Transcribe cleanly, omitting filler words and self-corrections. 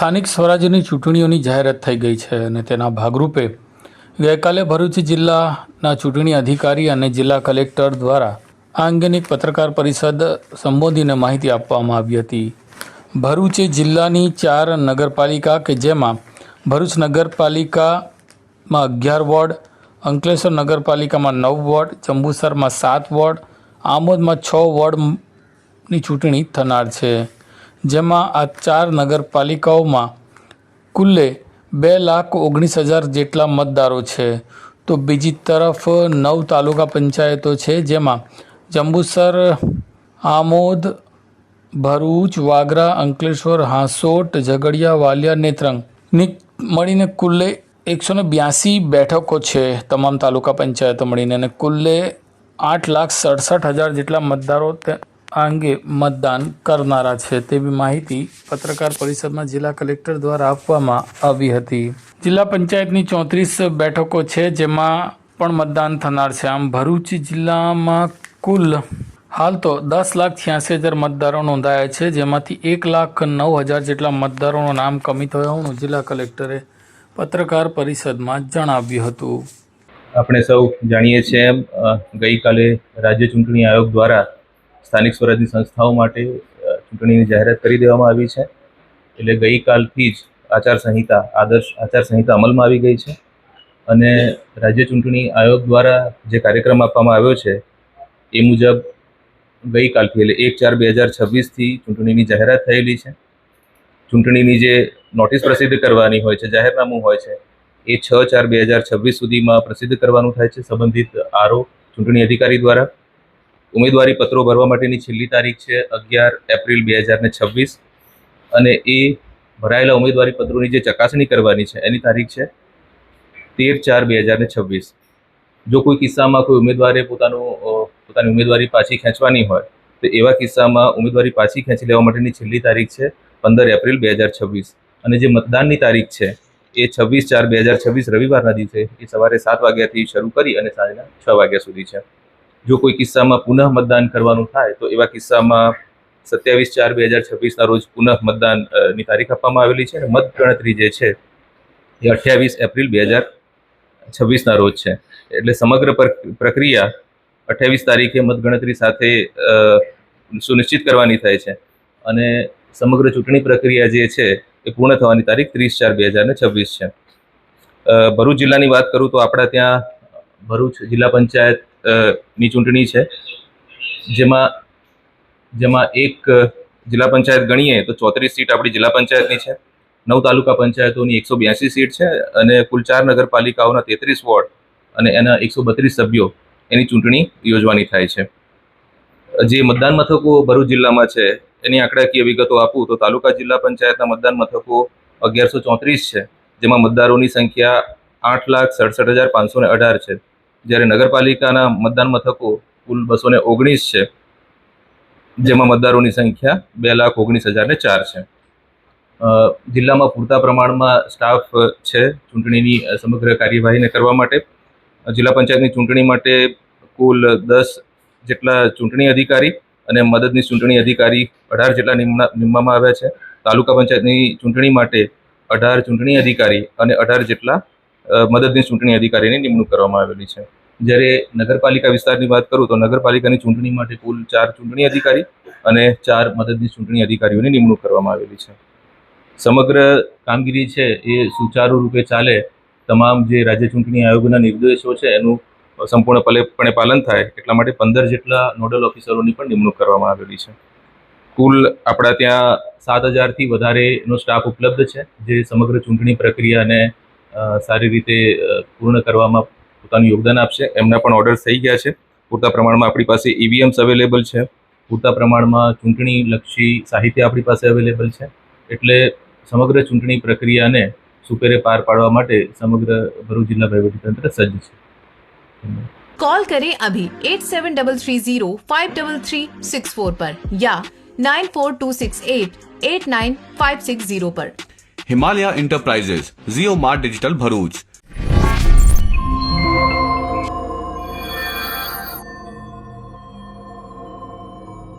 સ્થાનિક સ્વરાજ્યની ચૂંટણીઓની જાહેરાત થઈ ગઈ છે અને તેના ભાગરૂપે ગઈકાલે ભરૂચ જિલ્લાના ચૂંટણી અધિકારી અને જિલ્લા કલેક્ટર દ્વારા આ અંગેની એક પત્રકાર પરિષદ સંબોધીને માહિતી આપવામાં આવી હતી. ભરૂચ જિલ્લાની 4 નગરપાલિકા કે જેમાં ભરૂચ નગરપાલિકામાં 11 વોર્ડ, અંકલેશ્વર નગરપાલિકામાં 9 વોર્ડ, જંબુસરમાં 7 વોર્ડ, આમોદમાં 6 વોર્ડની ચૂંટણી થનાર છે. જેમાં આ 4 નગરપાલિકાઓમાં કુલ્લે 2,19,000 જેટલા મતદારો છે. તો બીજી તરફ 9 તાલુકા પંચાયતો છે જેમાં જંબુસર, આમોદ, ભરૂચ, વાગરા, અંકલેશ્વર, હાંસોટ, ઝઘડિયા, વાલિયા, નેત્રંગની મળીને કુલ્લે 182 બેઠકો છે. તમામ તાલુકા પંચાયતો મળીને અને કુલ્લે 8,67,000 જેટલા મતદારો આ અંગે મતદાન કરનારા છે તેવી માહિતી પત્રકાર પરિષદમાં જિલ્લા કલેક્ટર દ્વારા આપવામાં આવી હતી. જિલ્લા પંચાયતની 34 બેઠકો છે જેમાં પણ મતદાન થનાર છે. આમ ભરૂચ જિલ્લામાં કુલ હાલ તો 10,86,000 મતદારો નોંધાયા છે જેમાંથી 1,09,000 જેટલા મતદારોનું નામ કમી થયાનું જિલ્લા કલેક્ટરે પત્રકાર પરિષદમાં જણાવ્યું હતું. આપણે સૌ જાણીએ છીએ એમ ગઈકાલે રાજ્ય ચૂંટણી આયોગ દ્વારા સ્થાનિક સ્વરાજની સંસ્થાઓ માટે ચૂંટણીની જાહેરાત કરી દેવામાં આવી છે. એટલે ગઈકાલથી જ આદર્શ આચારસંહિતા અમલમાં આવી ગઈ છે અને રાજ્ય ચૂંટણી આયોગ દ્વારા જે કાર્યક્રમ આપવામાં આવ્યો છે એ મુજબ ગઈકાલથી એટલે 1/4/2026થી ચૂંટણીની જાહેરાત થયેલી છે. ચૂંટણીની જે નોટિસ પ્રસિદ્ધ કરવાની હોય છે, જાહેરનામું હોય છે, એ 6/4/2026 સુધીમાં પ્રસિદ્ધ કરવાનું થાય છે સંબંધિત ચૂંટણી અધિકારી દ્વારા. ઉમેદવારી પત્રો ભરવા માટેની છેલ્લી તારીખ છે 11 એપ્રિલ 2026 અને એ ભરાયેલા ઉમેદવારી પત્રોની જે ચકાસણી કરવાની છે એની તારીખ છે 13/4/2026. જો કોઈ કિસ્સામાં કોઈ ઉમેદવારે પોતાની ઉમેદવારી પાછી ખેંચવાની હોય તો એવા કિસ્સામાં ઉમેદવારી પાછી ખેંચી લેવા માટેની છેલ્લી તારીખ છે 15 એપ્રિલ 2026 અને જે મતદાનની તારીખ છે એ 26/4/2026 રવિવારના દિવસે એ સવારે 7 વાગ્યાથી શરૂ કરી અને સાંજના 6 વાગ્યા સુધી છે. જો કોઈ કિસ્સામાં પુનઃ મતદાન કરવાનું થાય તો એવા કિસ્સામાં 27/4/2026ના રોજ પુનઃ મતદાનની તારીખ આપવામાં આવેલી છે અને મતગણતરી જે છે એ 28 એપ્રિલ 2026ના રોજ છે. એટલે સમગ્ર પ્રક્રિયા 28 તારીખે મતગણતરી સાથે સુનિશ્ચિત કરવાની થાય છે અને સમગ્ર ચૂંટણી પ્રક્રિયા જે છે એ પૂર્ણ થવાની તારીખ 30/4/2026 છે. ભરૂચ જિલ્લાની વાત કરું તો આપણા ત્યાં ભરૂચ જિલ્લા પંચાયત ની ચૂંટણી છે જેમાં એક જિલ્લા પંચાયત ગણીએ તો 34 સીટ આપણી જિલ્લા પંચાયતની છે. 9 તાલુકા પંચાયતોની 182 સીટ છે અને કુલ 4 નગરપાલિકાઓના 33 વોર્ડ અને એના 132 સભ્યો એની ચૂંટણી યોજવાની થાય છે. જે મતદાન મથકો ભરૂચ જિલ્લામાં છે એની આંકડાકીય વિગતો આપું તો તાલુકા જિલ્લા પંચાયતના મતદાન મથકો 1134 છે જેમાં મતદારોની સંખ્યા 8,67,518 છે. જ્યારે નગરપાલિકાના મતદાન મથકો કુલ 219 છે જેમાં મતદારોની સંખ્યા 2,19,004 છે. જિલ્લામાં પૂરતા પ્રમાણમાં સ્ટાફ છે ચૂંટણીની સમગ્ર કાર્યવાહીને કરવા માટે. જિલ્લા પંચાયતની ચૂંટણી માટે કુલ 10 જેટલા ચૂંટણી અધિકારી અને મદદનીશ ચૂંટણી અધિકારી 18 જેટલા નીમવામાં આવ્યા છે. તાલુકા પંચાયતની ચૂંટણી માટે 18 ચૂંટણી અધિકારી અને 18 જેટલા મદદનીશ ચૂંટણી અધિકારીની નિમણૂક કરવામાં આવેલી છે. જ્યારે નગરપાલિકા વિસ્તારની વાત કરું તો નગરપાલિકાની ચૂંટણી માટે કુલ 4 ચૂંટણી અધિકારી અને 4 મદદનીશ ચૂંટણી અધિકારીઓની નિમણૂક કરવામાં આવેલી છે. સમગ્ર કામગીરી છે એ સુચારુ રૂપે ચાલે, તમામ જે રાજ્ય ચૂંટણી આયોગના નિર્દેશો છે એનું સંપૂર્ણપણે પાલન થાય એટલા માટે 15 જેટલા નોડલ ઓફિસરોની પણ નિમણૂક કરવામાં આવેલી છે. કુલ આપણા ત્યાં 7,000થી વધારેનો સ્ટાફ ઉપલબ્ધ છે જે સમગ્ર ચૂંટણી પ્રક્રિયાને સારી રીતે પૂર્ણ કરવામાં પોતાનું યોગદાન આપશે. એમના પણ ઓર્ડર થઈ ગયા છે. પૂરતા પ્રમાણમાં આપણી પાસે ઈવીએમ્સ અવેલેબલ છે. પૂરતા પ્રમાણમાં ચૂંટણીલક્ષી સાહિત્ય આપણી પાસે અવેલેબલ છે. એટલે સમગ્ર ચૂંટણી પ્રક્રિયાને સુપેરે પાર પાડવા માટે સમગ્ર ભરૂચ જિલ્લા વહીવટીતંત્ર સજ્જ છે. कॉल करें अभी 8733053364 पर या 9426889560 पर. हिमालय इंटरप्राइजेज, जियो मार्ट डिजिटल भरूच,